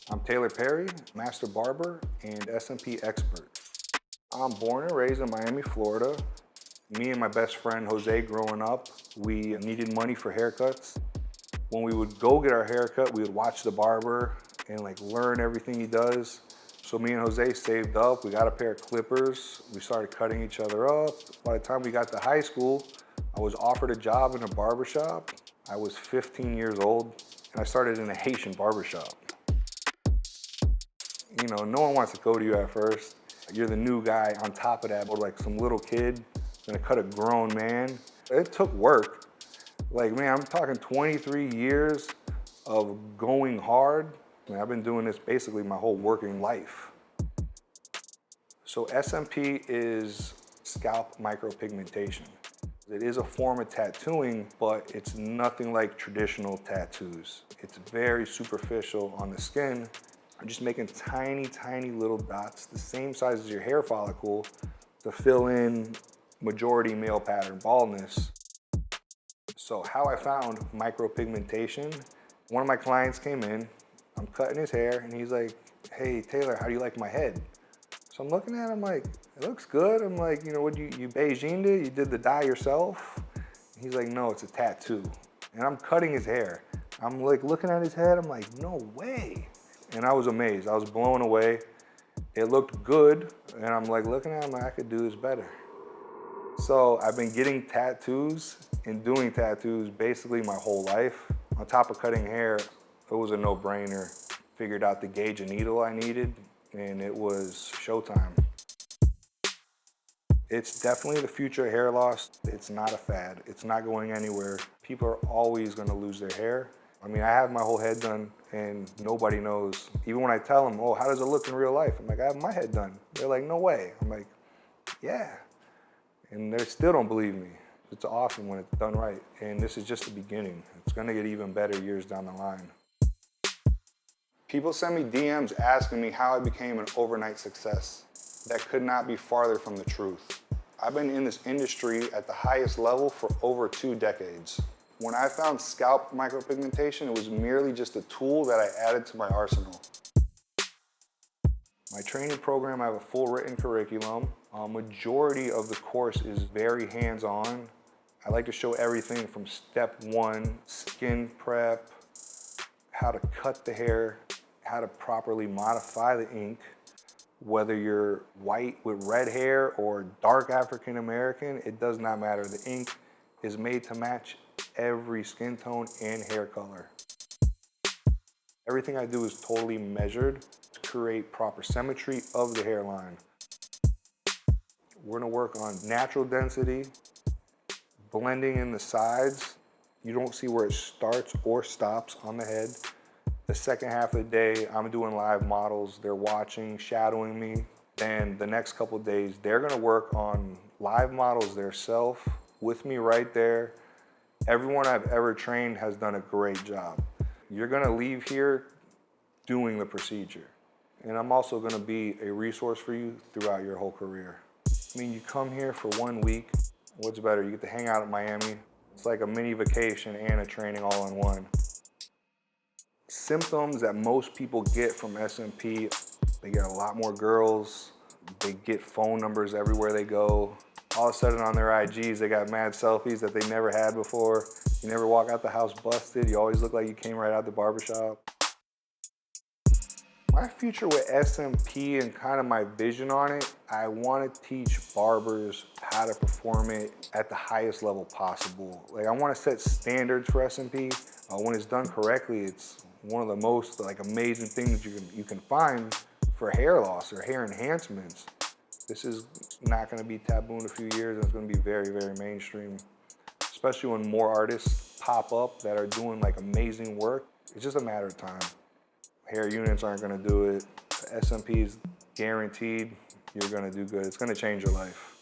I'm Taylor Perry, Master Barber and SMP expert. I'm born and raised in Miami, Florida. Me and my best friend Jose growing up, we needed money for haircuts. When we would go get our haircut, we would watch the barber and learn everything he does. So me and Jose saved up, we got a pair of clippers, we started cutting each other up. By the time we got to high school, I was offered a job in a barbershop. I was 15 years old and I started in a Haitian barbershop. You know, no one wants to go to you at first. You're the new guy on top of that, or like some little kid gonna cut a grown man. It took work. Man, I'm talking 23 years of going hard. I've been doing this basically my whole working life. So SMP is scalp micropigmentation. It is a form of tattooing, but it's nothing like traditional tattoos. It's very superficial on the skin. I'm just making tiny, tiny little dots, the same size as your hair follicle, to fill in majority male pattern baldness. So how I found micropigmentation, one of my clients came in, I'm cutting his hair, and he's like, "Hey, Taylor, how do you like my head?" So I'm looking at him like, "It looks good." I'm like, "You know, what, you Beijinged it? You did the dye yourself?" He's like, "No, it's a tattoo." And I'm cutting his hair. I'm looking at his head, I'm like, "No way." And I was amazed, I was blown away. It looked good, and I'm looking at him like, I could do this better. So I've been getting tattoos and doing tattoos basically my whole life. On top of cutting hair, it was a no-brainer. Figured out the gauge and needle I needed, and it was showtime. It's definitely the future of hair loss. It's not a fad. It's not going anywhere. People are always gonna lose their hair. I mean, I have my whole head done and nobody knows. Even when I tell them, "Oh, how does it look in real life?" I'm like, "I have my head done." They're like, "No way." I'm like, "Yeah." And they still don't believe me. It's awesome when it's done right. And this is just the beginning. It's gonna get even better years down the line. People send me DMs asking me how I became an overnight success. That could not be farther from the truth. I've been in this industry at the highest level for over 2 decades. When I found scalp micropigmentation, it was merely just a tool that I added to my arsenal. My training program, I have a full written curriculum. Majority of the course is very hands-on. I like to show everything from step 1, skin prep, how to cut the hair, how to properly modify the ink, whether you're white with red hair or dark African American, it does not matter. The ink is made to match every skin tone and hair color. Everything I do is totally measured to create proper symmetry of the hairline. We're gonna work on natural density, blending in the sides. You don't see where it starts or stops on the head. The second half of the day, I'm doing live models. They're watching, shadowing me. Then the next couple of days, they're gonna work on live models themselves with me right there. Everyone I've ever trained has done a great job. You're gonna leave here doing the procedure. And I'm also gonna be a resource for you throughout your whole career. I mean, you come here for 1 week, what's better? You get to hang out at Miami. It's like a mini vacation and a training all in one. Symptoms that most people get from SMP, they get a lot more girls, they get phone numbers everywhere they go. All of a sudden on their IGs, they got mad selfies that they never had before. You never walk out the house busted. You always look like you came right out the barbershop. My future with SMP and kind of my vision on it, I want to teach barbers how to perform it at the highest level possible. I want to set standards for SMP. When it's done correctly, it's one of the most amazing things you can find for hair loss or hair enhancements. This is not going to be taboo in a few years, and it's going to be very, very mainstream. Especially when more artists pop up that are doing amazing work. It's just a matter of time. Hair units aren't going to do it. SMP is guaranteed you're going to do good. It's going to change your life.